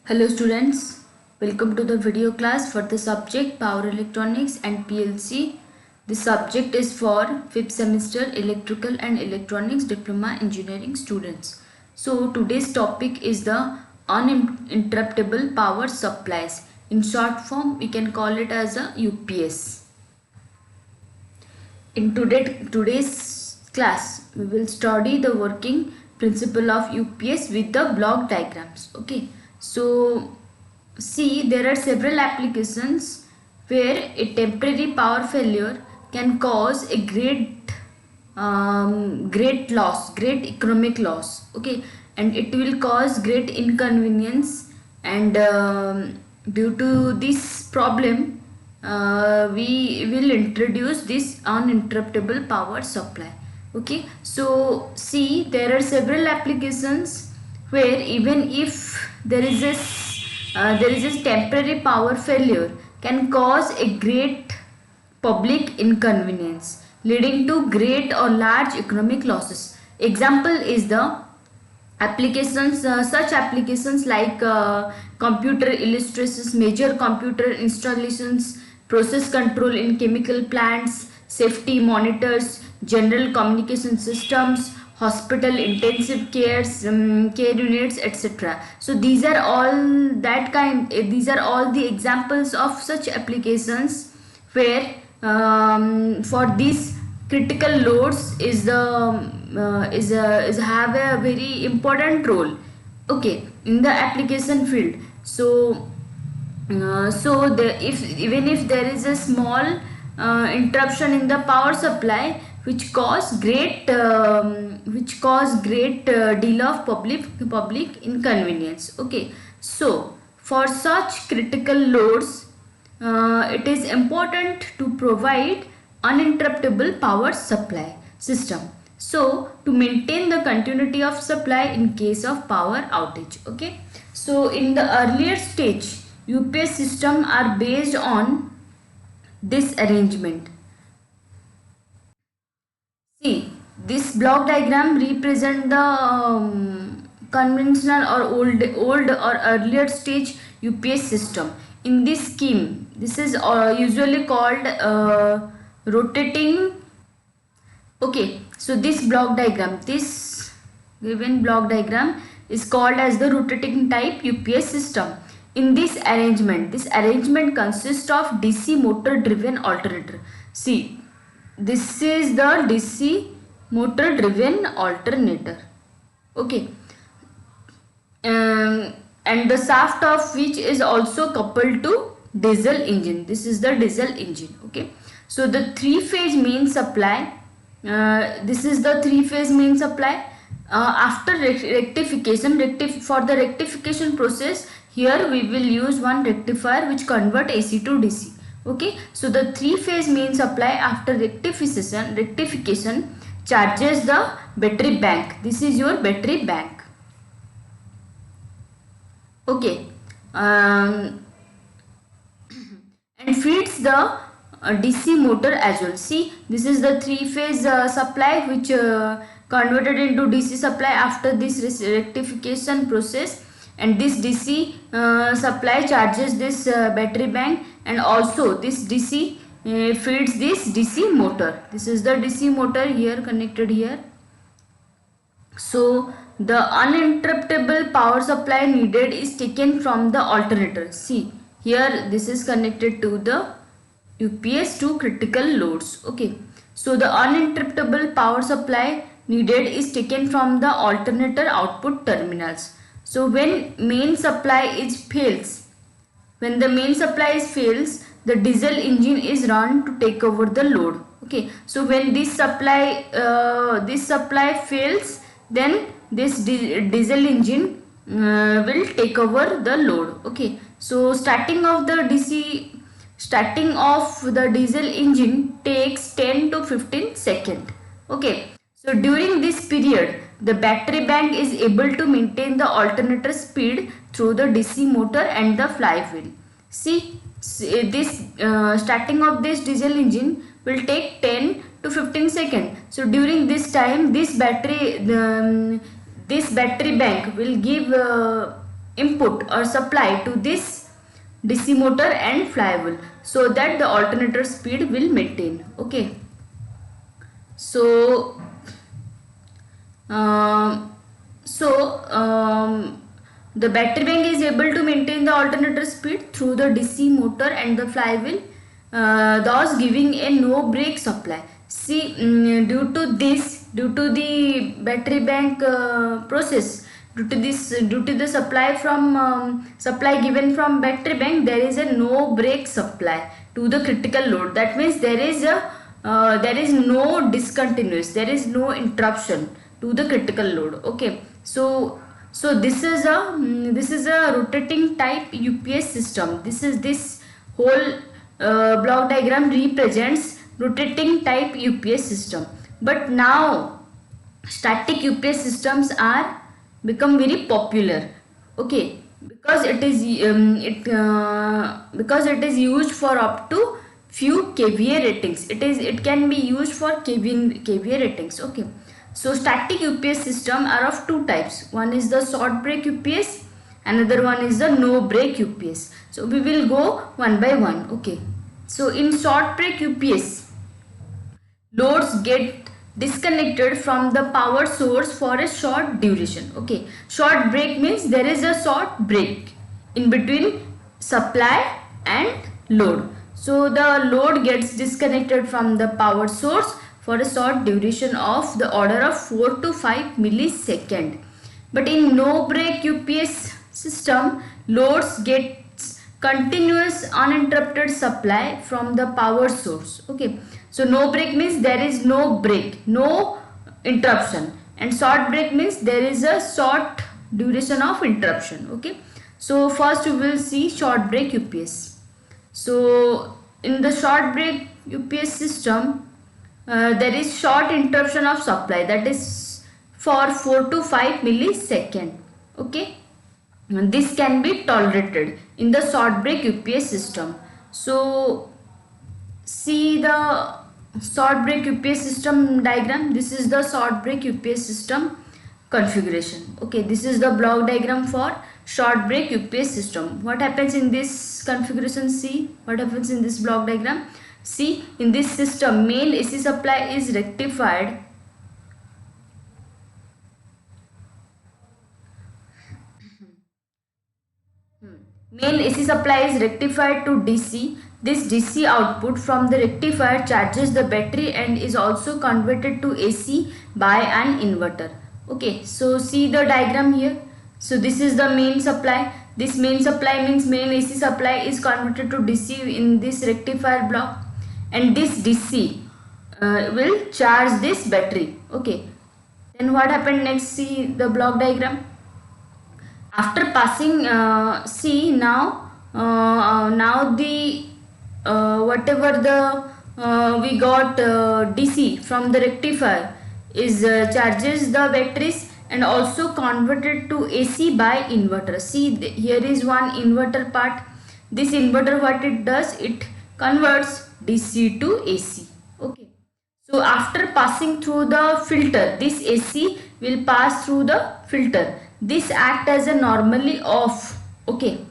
Hello students, welcome to the video class for the subject Power Electronics and PLC. This subject is for 5th semester Electrical and Electronics Diploma Engineering students. So today's topic is the uninterruptible power supplies. In short form, we can call it as a UPS. In today's class, we will study the working principle of UPS with the block diagrams. Okay. So see, there are several applications where a temporary power failure can cause a great economic loss. Okay, and it will cause great inconvenience, and due to this problem we will introduce this uninterruptible power supply. Okay, so see, there are several applications where even if there is a temporary power failure can cause a great public inconvenience leading to great or large economic losses. Example is the applications, such applications like computer illustrations, major computer installations, process control in chemical plants, safety monitors, general communication systems, hospital intensive care units, etc. So these are all these are all the examples of such applications where for these critical loads is have a very important role, okay, in the application field. So even if there is a small interruption in the power supply which cause great deal of public inconvenience. Okay, so for such critical loads it is important to provide uninterruptible power supply system, so to maintain the continuity of supply in case of power outage. Okay, so in the earlier stage UPS system are based on this arrangement. See, this block diagram represent the conventional or old or earlier stage UPS system. In this scheme, this is usually called rotating. Okay, so this block diagram, this given block diagram is called as the rotating type UPS system. In this arrangement consists of DC motor driven alternator. See, this is the DC motor driven alternator. Okay, and the shaft of which is also coupled to diesel engine. This is the diesel engine. Okay, so the three-phase main supply, this is the three-phase main supply. After rectification, for the rectification process, here we will use one rectifier which convert AC to DC. Okay, so the three-phase main supply after rectification charges the battery bank. This is your battery bank. Okay, and feeds the DC motor as well. See, this is the three-phase supply which converted into DC supply after this rectification process, and this DC supply charges this battery bank, and also this DC feeds this DC motor. This is the DC motor here connected here. So the uninterruptible power supply needed is taken from the alternator. See, here this is connected to the UPS to critical loads. Okay, so the uninterruptible power supply needed is taken from the alternator output terminals. So when main supply fails, the diesel engine is run to take over the load. Okay, so when this supply fails, then this diesel engine will take over the load. Okay, so starting of the diesel engine takes 10 to 15 seconds. Okay, so during this period the battery bank is able to maintain the alternator speed through the DC motor and the flywheel. See, this starting of this diesel engine will take 10 to 15 seconds. So during this time this battery bank will give input or supply to this DC motor and flywheel, so that the alternator speed will maintain. Okay, so um, the battery bank is able to maintain the alternator speed through the DC motor and the flywheel, thus giving a no brake supply. See, due to the battery bank process, due to the supply from supply given from battery bank, there is a no brake supply to the critical load. That means there is no discontinuous, there is no interruption to the critical load. Okay, so this is a rotating type UPS system. This whole block diagram represents rotating type UPS system. But now static UPS systems are become very popular. Okay, because it is used for up to few kVA ratings. It can be used for kVA ratings. Okay, so static UPS system are of two types. One is the short brake UPS, another one is the no brake UPS. So we will go one by one. Okay, so in short brake UPS, loads get disconnected from the power source for a short duration. Okay, short break means there is a short break in between supply and load. So the load gets disconnected from the power source for a short duration of the order of 4 to 5 millisecond. But in no brake UPS system, loads get continuous uninterrupted supply from the power source. Okay, so no brake means there is no break, no interruption, and short brake means there is a short duration of interruption. Okay, so first we will see short brake UPS. So in the short brake UPS system, there is short interruption of supply, that is for 4 to 5 millisecond. Okay, and this can be tolerated in the short brake UPS system. So see the short brake UPS system diagram. This is the short brake UPS system configuration. Okay, this is the block diagram for short brake UPS system. What happens in this configuration? See what happens in this block diagram. See, in this system, main AC supply is rectified Main AC supply is rectified to DC. This DC output from the rectifier charges the battery and is also converted to AC by an inverter. Okay, so see the diagram here. So this is the main supply. This main supply means main AC supply is converted to DC in this rectifier block, and this DC will charge this battery. Okay, then what happened next? See the block diagram. After passing, see now the whatever the we got DC from the rectifier is charges the batteries and also converted to AC by inverter. See here is one inverter part. This inverter, what it does, it converts DC to AC. Okay, so after passing through the filter, this AC will pass through the filter. This act as a normally off. Okay,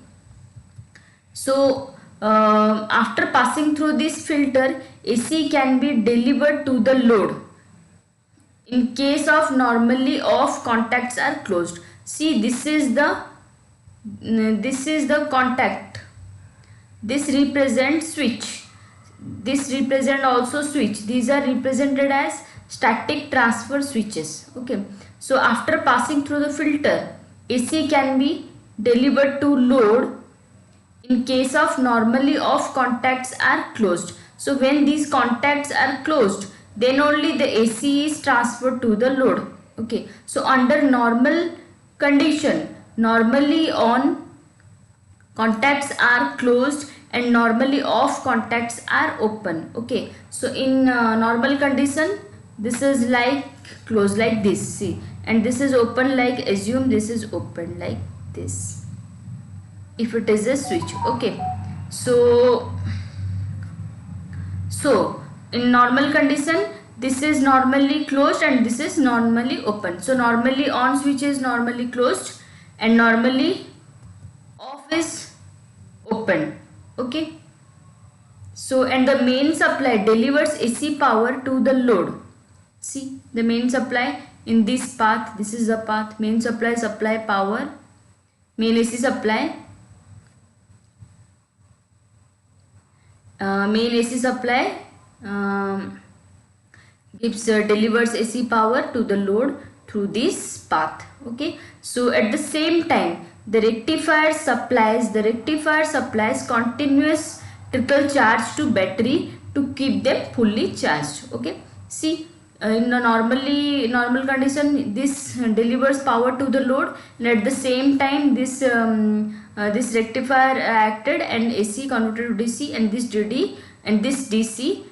so after passing through this filter, AC can be delivered to the load. In case of normally off, contacts are closed. See, this is the contact. This represents switch. This represent also switch. These are represented as static transfer switches. Okay, so after passing through the filter, AC can be delivered to load. In case of normally off, contacts are closed. So when these contacts are closed, then only the AC is transferred to the load. Okay, so under normal condition, normally on contacts are closed and normally off contacts are open. Okay, so in normal condition, this is like closed like this. See, and this is open, like assume this is open like this if it is a switch. Okay, so in normal condition, this is normally closed and this is normally open. So normally on switch is normally closed and normally off is open. Okay. So and the main supply delivers AC power to the load. See the main supply in this path. This is the path. Main supply power. Main AC supply. Main AC supply delivers AC power to the load through this path. Okay. So at the same time the rectifier supplies continuous trickle charge to battery to keep them fully charged. Okay. See in a normal condition this delivers power to the load, and at the same time this rectifier acted and AC converted to DC, and this DC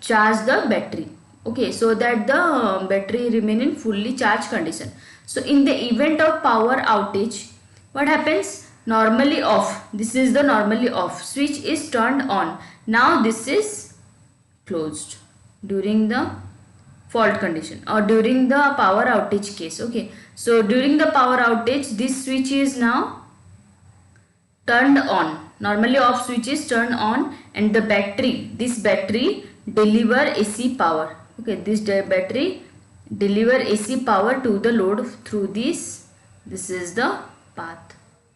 charge the battery. Okay, so that the battery remain in fully charged condition. So in the event of power outage, what happens? Normally off. This is the normally off. Switch is turned on. Now this is closed during the fault condition or during the power outage case. Okay, so during the power outage this switch is now turned on. Normally off switch is turned on, and the this battery deliver AC power. Okay, this battery deliver AC power to the load through this is the path.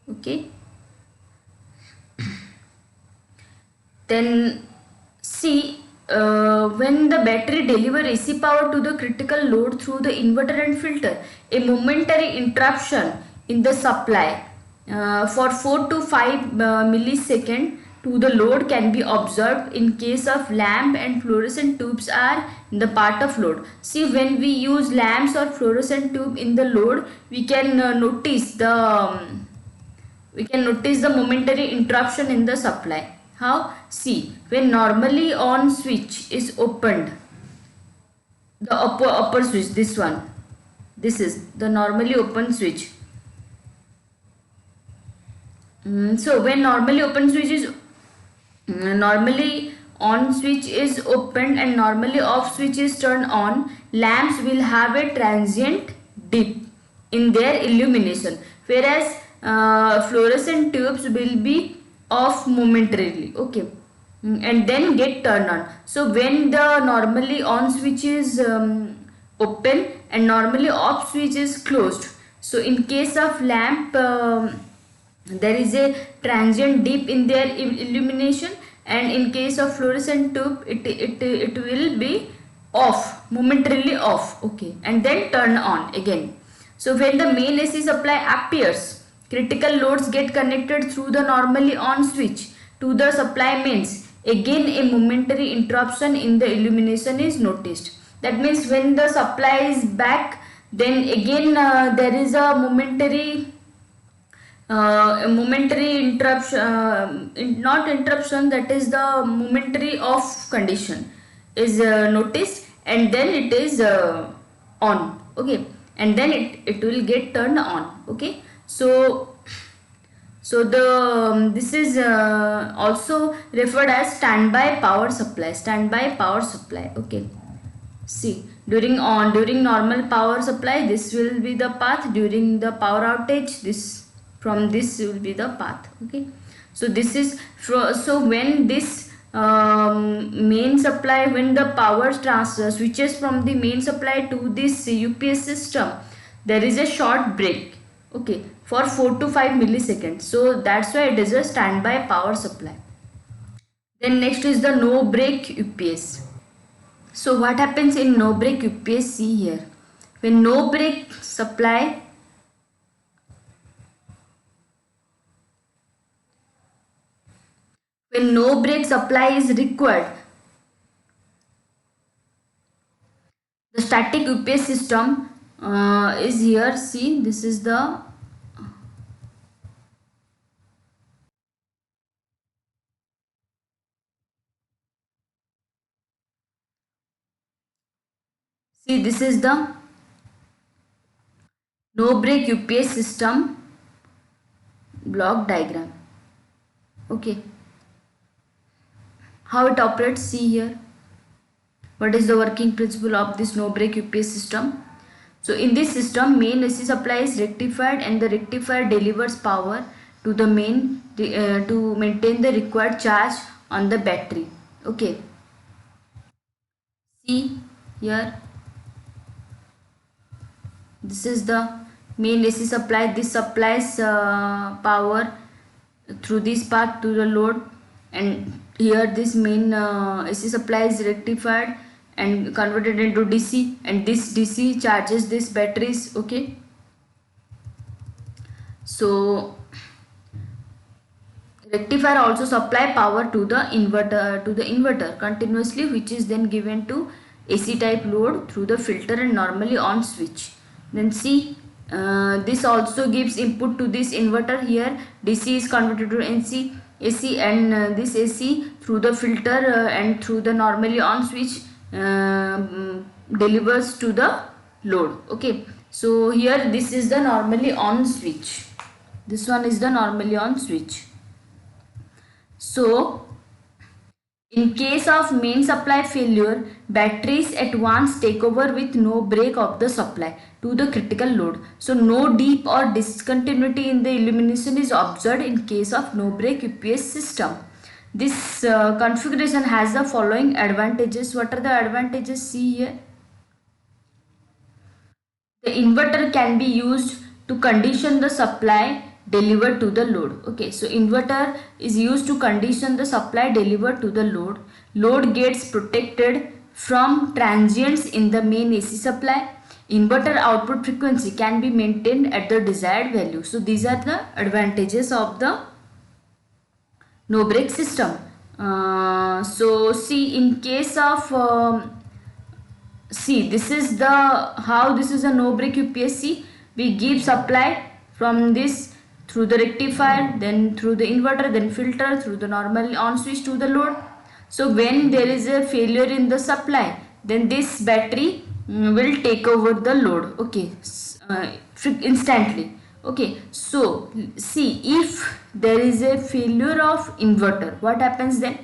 Okay, then see when the battery deliver AC power to the critical load through the inverter and filter, a momentary interruption in the supply for 4 to 5 millisecond to the load can be observed in case of lamp and fluorescent tubes are in the part of load. See, when we use lamps or fluorescent tube in the load, we can notice the momentary interruption in the supply. How? See, when normally on switch is opened, the upper switch, this is the normally open switch. So when normally open switch is normally on switch is opened and normally off switch is turned on, lamps will have a transient dip in their illumination, whereas fluorescent tubes will be off momentarily. Okay, and then get turned on. So when the normally on switch is open and normally off switch is closed, so in case of lamp there is a transient dip in their illumination, and in case of fluorescent tube it will be off, momentarily off. Okay, and then turn on again. So when the main AC supply appears, critical loads get connected through the normally on switch to the supply mains. Again a momentary interruption in the illumination is noticed. That means when the supply is back, then again there is a momentary interruption, not interruption, that is the momentary off condition is noticed, and then it is on. Okay, and then it will get turned on. Okay, so the this is also referred as standby power supply. Okay, see, during normal power supply this will be the path. During the power outage, this will be the path. Okay, so this is so when this main supply, when the power switches from the main supply to this UPS system, there is a short break. Okay, for 4 to 5 milliseconds. So that's why it is a standby power supply. Then next is the no break UPS. So what happens in no break UPS? See here, when no break supply is required, the static UPS system is here. See, this is the this is the no break UPS system block diagram. Okay, how it operates? See here, what is the working principle of this no break UPS system? So in this system, main AC supply is rectified and the rectifier delivers power to the main to maintain the required charge on the battery. Okay, see here, this is the main AC supply. This supplies power through this path to the load, and here this main AC supply is rectified and converted into DC, and this DC charges these batteries. Okay, so rectifier also supply power to the inverter continuously, which is then given to AC type load through the filter and normally on switch. Then see, this also gives input to this inverter. Here DC is converted to AC, and this AC through the filter and through the normally on switch delivers to the load. Okay, so here this is the normally on switch. This one is the normally on switch. So, in case of main supply failure, batteries at once take over with no break of the supply to the critical load. So, no dip or discontinuity in the illumination is observed in case of no break UPS system. This configuration has the following advantages. What are the advantages? See here. The inverter can be used to condition the supply delivered to the load. Okay, so inverter is used to condition the supply delivered to the load. Load gets protected from transients in the main AC supply. Inverter output frequency can be maintained at the desired value. So these are the advantages of the no break system. So see, in case of see, this is the how this is a no break UPSC. We give supply from this through the rectifier, then through the inverter, then filter, through the normal on switch to the load. So when there is a failure in the supply, then this battery will take over the load. Okay, instantly. Okay, so see, if there is a failure of inverter, what happens then?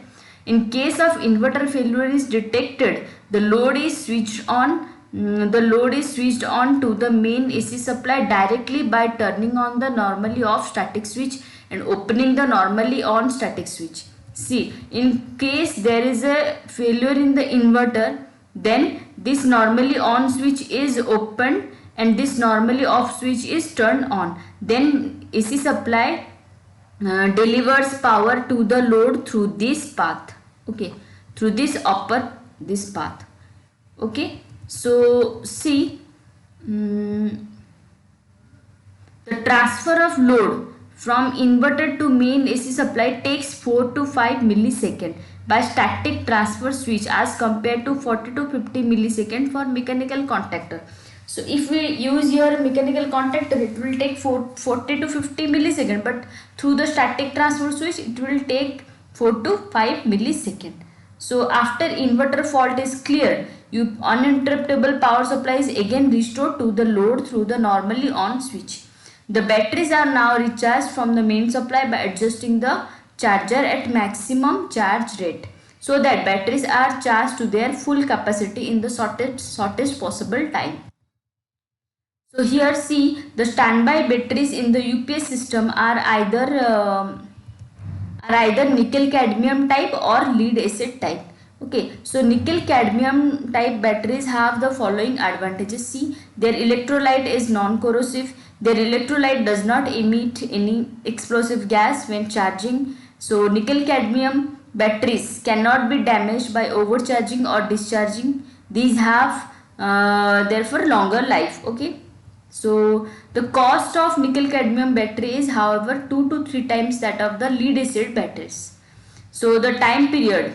In case of inverter failure is detected, the load is switched on. The load is switched on to the main AC supply directly by turning on the normally off static switch and opening the normally on static switch. See, in case there is a failure in the inverter, then this normally on switch is opened and this normally off switch is turned on. Then AC supply delivers power to the load through this path. Okay, through this path. Okay, so see, the transfer of load from inverter to main AC supply takes 4 to 5 millisecond by static transfer switch as compared to 40 to 50 millisecond for mechanical contactor. So if we use your mechanical contactor, it will take 40 to 50 millisecond, but through the static transfer switch it will take 4 to 5 millisecond. So after inverter fault is cleared, uninterruptible power supply is again restored to the load through the normally on switch. The batteries are now recharged from the main supply by adjusting the charger at maximum charge rate, so that batteries are charged to their full capacity in the shortest possible time. So here see, the standby batteries in the UPS system are either nickel cadmium type or lead acid type. Okay, so nickel cadmium type batteries have the following advantages. See, their electrolyte is non-corrosive. Their electrolyte does not emit any explosive gas when charging. So nickel cadmium batteries cannot be damaged by overcharging or discharging. These have therefore longer life. Okay, so the cost of nickel cadmium battery is however 2 to 3 times that of the lead acid batteries. So the time period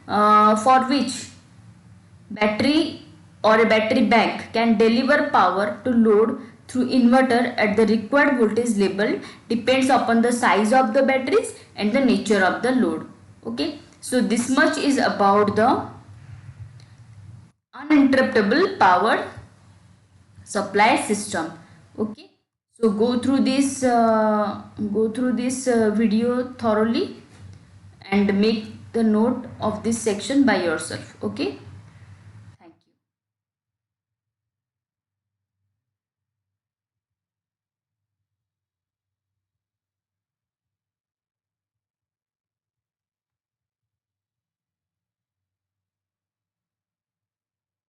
for which battery or a battery bank can deliver power to load through inverter at the required voltage level depends upon the size of the batteries and the nature of the load. Okay, so this much is about the uninterruptible power supply system. Okay, so go through this video thoroughly and make the note of this section by yourself. Okay.